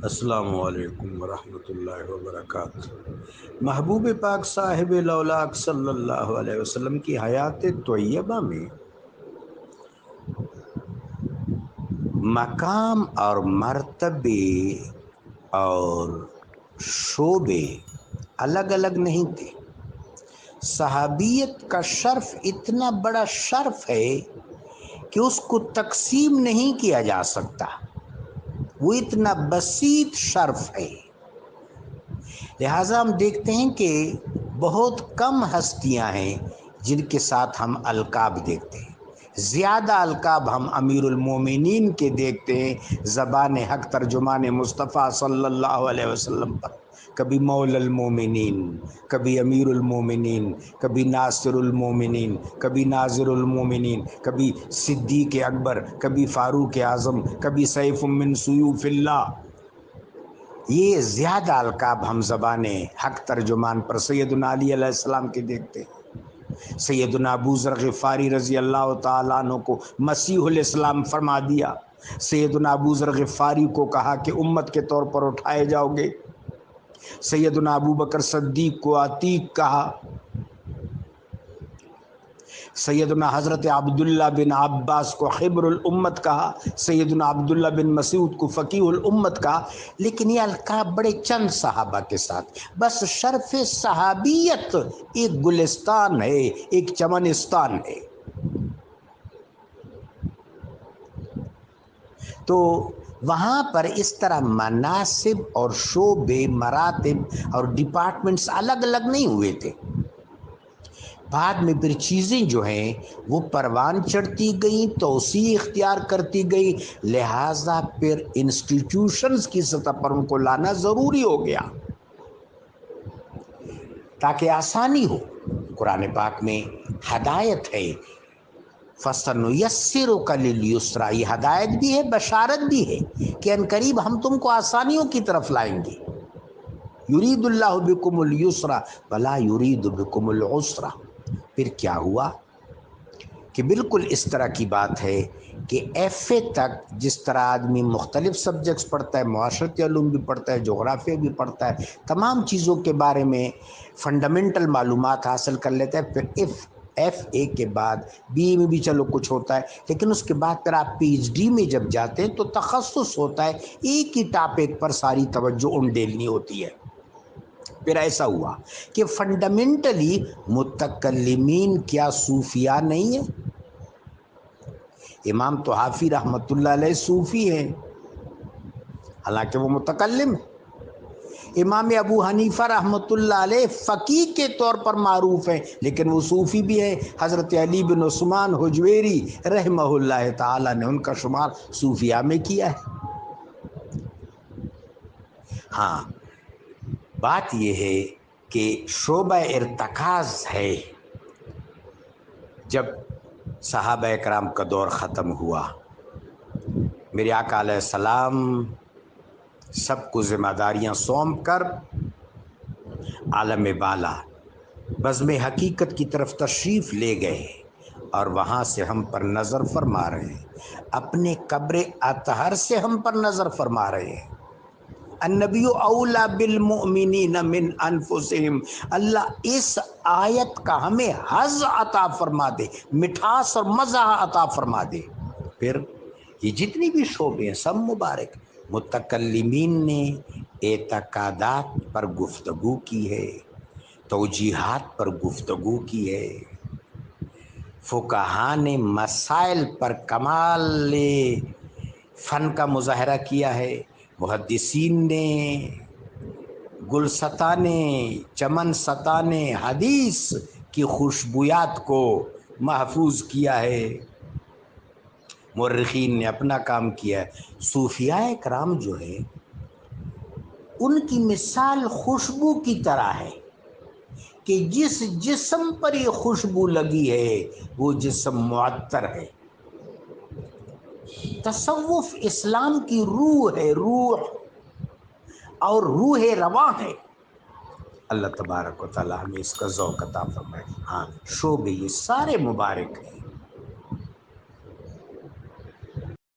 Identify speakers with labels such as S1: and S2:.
S1: السلام علیکم ورحمۃ اللہ وبرکاتہ۔ محبوب پاک صاحب لولاک صلی اللہ علیہ وسلم کی حیات طیبہ میں مقام اور مرتبے اور شعبے الگ الگ نہیں تھے۔ صحابیت کا شرف اتنا بڑا شرف ہے کہ اس کو تقسیم نہیں کیا جا سکتا، وہ اتنا بسیط شرف ہے۔ لہٰذا ہم دیکھتے ہیں کہ بہت کم ہستیاں ہیں جن کے ساتھ ہم القاب دیکھتے ہیں۔ زیادہ القاب ہم امیر المومنین کے دیکھتے ہیں زبان حق ترجمان مصطفیٰ صلی اللہ علیہ وسلم پر۔ کبھی مولا المومنین، کبھی امیر المومنین، کبھی ناصر المومنین، کبھی ناظر المومنین، کبھی صدیق اکبر، کبھی فاروق اعظم، کبھی سیف من سیوف اللہ۔ یہ زیادہ القاب ہم زبان حق ترجمان پر سیدنا علی علیہ السلام کے دیکھتے ہیں۔ سیدنا ابو ذر غفاری رضی اللہ تعالیٰ عنہ کو مسیح الاسلام فرما دیا۔ سیدنا ابو ذر غفاری کو کہا کہ امت کے طور پر اٹھائے جاؤ گے۔ سیدنا ابو بکر صدیق کو عتیق کہا۔ سیدنا حضرت عبداللہ بن عباس کو خبر الامت کہا، سیدنا عبداللہ بن مسعود کو فقیہ الامت کہا۔ لیکن یہ القاب بڑے چند صحابہ کے ساتھ، بس شرف صحابیت ایک گلستان ہے، ایک چمنستان ہے۔ تو وہاں پر اس طرح مناصب اور شعبے، مراتب اور ڈپارٹمنٹس الگ الگ نہیں ہوئے تھے۔ بعد میں پھر چیزیں جو ہیں وہ پروان چڑھتی گئیں، توسیع اختیار کرتی گئی، لہٰذا پھر انسٹیٹیوشنز کی سطح پر ان کو لانا ضروری ہو گیا تاکہ آسانی ہو۔ قرآن پاک میں ہدایت ہے، فَسَنُيَسِّرُكَ لِلْيُسْرَىٰ، یہ ہدایت بھی ہے، بشارت بھی ہے کہ ان قریب ہم تم کو آسانیوں کی طرف لائیں گے۔ یرید اللہ بکم الیسر ولا یرید بکم العسر۔ پھر کیا ہوا کہ بالکل اس طرح کی بات ہے کہ ایف اے تک جس طرح آدمی مختلف سبجیکٹس پڑھتا ہے، معاشرتی علوم بھی پڑھتا ہے، جغرافیہ بھی پڑھتا ہے، تمام چیزوں کے بارے میں فنڈامنٹل معلومات حاصل کر لیتا ہے، پھر ایف اے کے بعد بی اے میں بھی چلو کچھ ہوتا ہے، لیکن اس کے بعد پھر آپ پی ایچ ڈی میں جب جاتے ہیں تو تخصص ہوتا ہے، ایک ہی ٹاپک پر ساری توجہ انڈیلنی ہوتی ہے۔ پھر ایسا ہوا کہ فنڈامنٹلی متکلمین کیا صوفیاء نہیں ہیں؟ امام طحافی رحمۃ اللہ علیہ صوفی ہیں، حالانکہ وہ متکلم ہیں۔ امام ابو حنیفہ رحمۃ اللہ علیہ فقیہ کے طور پر معروف ہیں، لیکن وہ صوفی بھی ہیں۔ حضرت علی بن عثمان حجویری رحمہ اللہ تعالیٰ نے ان کا شمار صوفیاء میں کیا ہے۔ ہاں، بات یہ ہے کہ شعبہ ارتکاز ہے۔ جب صحابہ کرام کا دور ختم ہوا، میرے آقا علیہ السلام سب کو ذمہ داریاں سونپ کر عالم بالا بزم حقیقت کی طرف تشریف لے گئے، اور وہاں سے ہم پر نظر فرما رہے ہیں، اپنے قبر اطہر سے ہم پر نظر فرما رہے ہیں۔ النبی اولا بالمؤمنین من انفسہم، اللہ اس آیت کا ہمیں حظ عطا فرما دے، مٹھاس اور مزہ عطا فرما دے۔ پھر یہ جتنی بھی شعبے ہیں سب مبارک۔ متکلمین نے اعتقادات پر گفتگو کی ہے، توجیحات پر گفتگو کی ہے، فقہاء نے مسائل پر کمال فن کا مظاہرہ کیا ہے، محدثین نے گلستانے چمن ستانے حدیث کی خوشبویات کو محفوظ کیا ہے، مورخین نے اپنا کام کیا ہے۔ صوفیاء کرام جو ہے ان کی مثال خوشبو کی طرح ہے کہ جس جسم پر یہ خوشبو لگی ہے وہ جسم معطر ہے۔ تصوف اسلام کی روح ہے، روح اور روح رواں ہے۔ اللہ تبارک و تعالی ہمیں اس کا ذوق عطا فرمائے۔ ہاں، شعبے یہ سارے مبارک ہیں۔